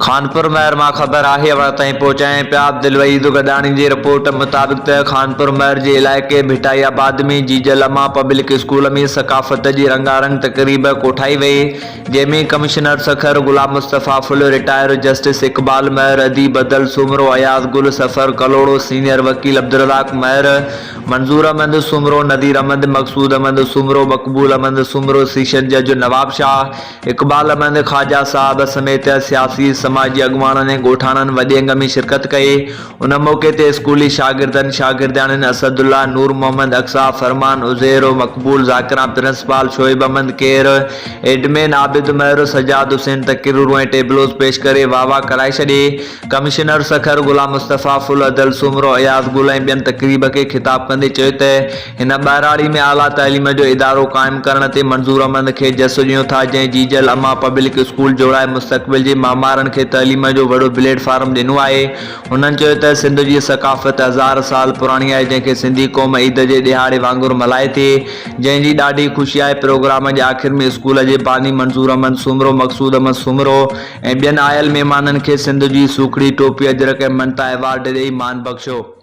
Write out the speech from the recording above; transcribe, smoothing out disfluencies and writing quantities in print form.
खानपुर महर मां ख़बर आहे ताईं पहुचाएं पिया दिलवईद गदाणी जी रिपोर्ट मुताबिक़ खानपुर महर जे इलाइक़े भिटाईआबाद में जीजल अमा पब्लिक स्कूल में सकाफ़त जी रंगारंग तक़रीब कोठाई वई, जंहिंमें commissioner Sukkur Ghulam Mustafa Phul, retire justice Iqbal Mahar, अदीब बदल सुमरो, अयाज़ गुल सफ़र कलोड़ो, सीनियर वकील अब्दुर्रज़ाक महर, मंजूर अहमद सुमरो, नदीर अहमद, मकसूद अहमद सुमरो, मकबूल अहमद सुमरो, सेशन जज नवाब शाह, इक़बाल अहमद ख़्वाजा साहब समेत सियासी समाजी अॻुवाणनि ऐं ॻोठाणनि वॾी अंग में शिरकत कई। उन मौक़े ते स्कूली शागिर्दनि शागिर्दियाणियुनि असदुल्ला, नूर मोहम्मद, अक्सा, फरमान, उज़ैर, मकबूल, ज़ाकिरा, प्रिंसिपाल शोएब अहमद केर, एडमिन आबिद महर, सजाद हुसैन तक़रीरूं ऐं टेबलोस पेश करे वाह वाह कराए छॾी। कमिश्नर सखर गुलाम मुस्तफ़ा फुल, अदल सुमरो, अयाज़ गुल ऐं ॿियनि तक़रीब खे ख़िताब कंदे चयो त हिन ॿाहिराड़ी में आला तालीम जो इदारो क़ाइमु करण ते मंजूर अहमद खे जस ॾियूं था, जंहिं जीजल अमा पब्लिक स्कूल जोड़ाए मुस्तक़बिल जे मामारनि खे तइलीम जो वॾो प्लेटफॉर्म ॾिनो आहे। हुननि चयो त सिंध जी सकाफ़त 1000 साल पुराणी आहे, जंहिंखे सिंधी क़ौम ईद जे ॾिहाड़े वांगुरु मल्हाए थी, जंहिंजी ॾाढी ख़ुशी आहे। प्रोग्राम जे आख़िर में स्कूल जे बानी मंजूर अहमद सुमरो, मकसूद अहमद सुमरो ऐं ॿियनि आयल महिमाननि खे सिंध जी सूखड़ी टोपी, अजरक ऐं मनता अवार्ड ॾेई मान बख़्शियो।